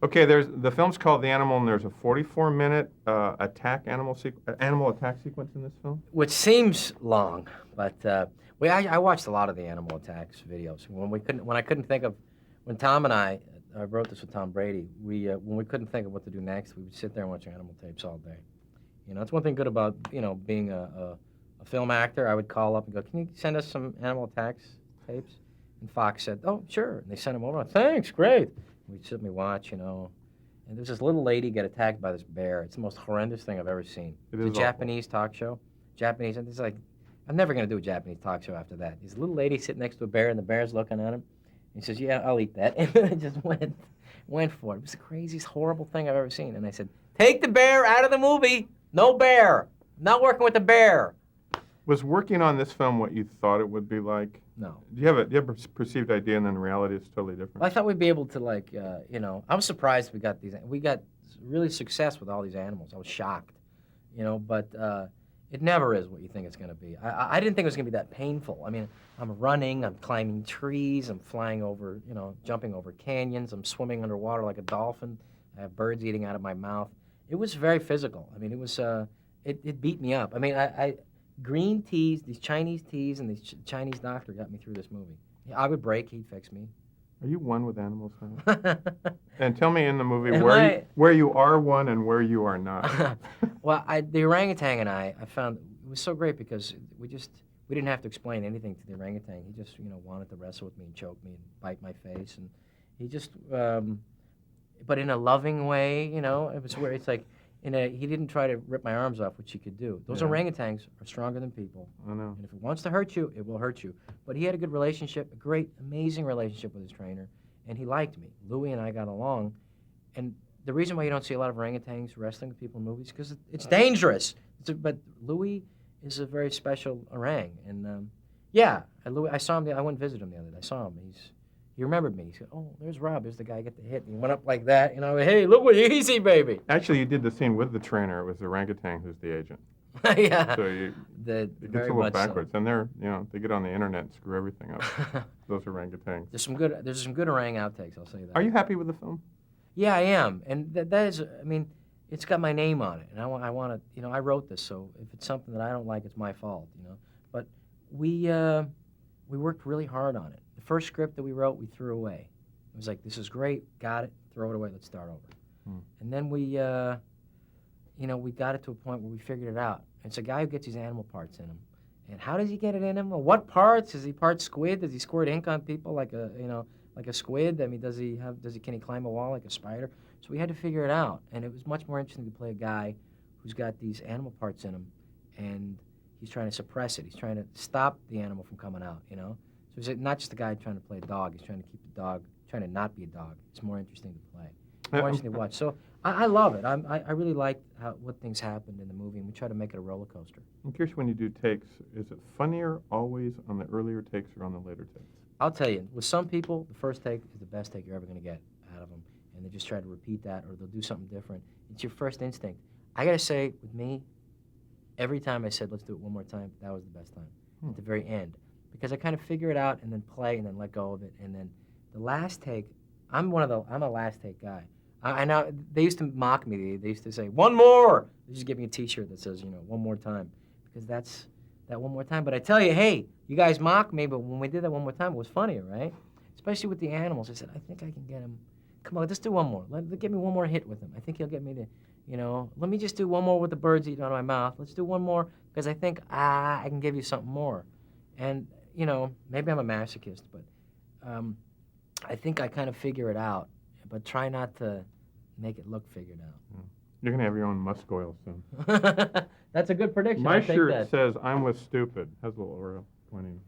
Okay, the film's called The Animal, and there's a 44-minute animal attack sequence in this film. Which seems long, but I watched a lot of the animal attacks videos when Tom and I wrote this with Tom Brady. When we couldn't think of what to do next, we would sit there and watch animal tapes all day. That's one thing good about being a film actor. I would call up and go, "Can you send us some animal attacks tapes?" And Fox said, "Oh, sure." And they sent them over. "Thanks, great." We'd sit and we watch, and there's this little lady get attacked by this bear. It's the most horrendous thing I've ever seen. It's a Japanese talk show. Japanese, and it's like, I'm never going to do a Japanese talk show after that. This little lady sitting next to a bear, and the bear's looking at him. He says, "Yeah, I'll eat that." And then it just went for it. It was the craziest, horrible thing I've ever seen. And I said, "Take the bear out of the movie. No bear. Not working with the bear." Was working on this film what you thought it would be like? No. Do you have a perceived idea, and then reality is totally different? Well, I thought we'd be able to, I was surprised we got really success with all these animals. I was shocked, but it never is what you think it's going to be. I didn't think it was going to be that painful. I mean, I'm running, I'm climbing trees, I'm flying over, jumping over canyons, I'm swimming underwater like a dolphin. I have birds eating out of my mouth. It was very physical. I mean, it was, it beat me up. I mean, green teas, these Chinese teas, and this Chinese doctor got me through this movie. I would break, he'd fix me. Are you one with animals now? And tell me in the movie where you are one and where you are not. Well, the orangutan and I found it was so great because we didn't have to explain anything to the orangutan. He just wanted to wrestle with me and choke me and bite my face, and he just but in a loving way, it was where it's like. He didn't try to rip my arms off, which he could do. Those orangutans are stronger than people. I know. And if it wants to hurt you, it will hurt you. But he had a good relationship, a great, amazing relationship with his trainer, and he liked me. Louis and I got along. And the reason why you don't see a lot of orangutans wrestling with people in movies is because it's dangerous. But Louis is a very special orang. And, Louis, I saw him. I went and visited him the other day. I saw him. He remembered me. He said, "Oh, there's Rob. There's the guy who got the hit." And he went up like that. "Hey, look, easy, baby." Actually, you did the scene with the trainer. It was the orangutan who's the agent. Yeah. So it gets a little backwards. So. And they get on the internet and screw everything up. Those orangutans. There's some good orang outtakes, I'll say that. Are you happy with the film? Yeah, I am. And that is, I mean, it's got my name on it. And I want to, I wrote this, so if it's something that I don't like, it's my fault, But we worked really hard on it. The first script that we wrote, we threw away. It was like, this is great, got it, throw it away, let's start over. And then we got it to a point where we figured it out. It's a guy who gets these animal parts in him. And how does he get it in him? Well, what parts? Is he part squid? Does he squirt ink on people like a squid? I mean, can he climb a wall like a spider? So we had to figure it out. And it was much more interesting to play a guy who's got these animal parts in him, and he's trying to suppress it. He's trying to stop the animal from coming out, So it's not just a guy trying to play a dog. He's trying to keep the dog, trying to not be a dog. It's more interesting to play, more interesting to watch. So I love it. I really liked what things happened in the movie, and we try to make it a roller coaster. I'm curious, when you do takes, is it funnier always on the earlier takes or on the later takes? I'll tell you, with some people, the first take is the best take you're ever going to get out of them, and they just try to repeat that, or they'll do something different. It's your first instinct. I got to say, with me, every time I said, let's do it one more time, that was the best time, at the very end. Because I kind of figure it out and then play and then let go of it. And then the last take, I'm a last take guy. I know, they used to mock me. They used to say, "One more!" They just give me a T-shirt that says, one more time. Because that's that one more time. But I tell you, hey, you guys mock me, but when we did that one more time, it was funnier, right? Especially with the animals. I said, I think I can get him. Come on, let's do one more. Get me one more hit with him. I think he'll get me to, let me just do one more with the birds eating out of my mouth. Let's do one more, because I think, I can give you something more. And, maybe I'm a masochist, but I think I kind of figure it out, but try not to make it look figured out. You're going to have your own musk oil soon. That's a good prediction. My shirt says, "I'm with stupid." Has a little oil pointing.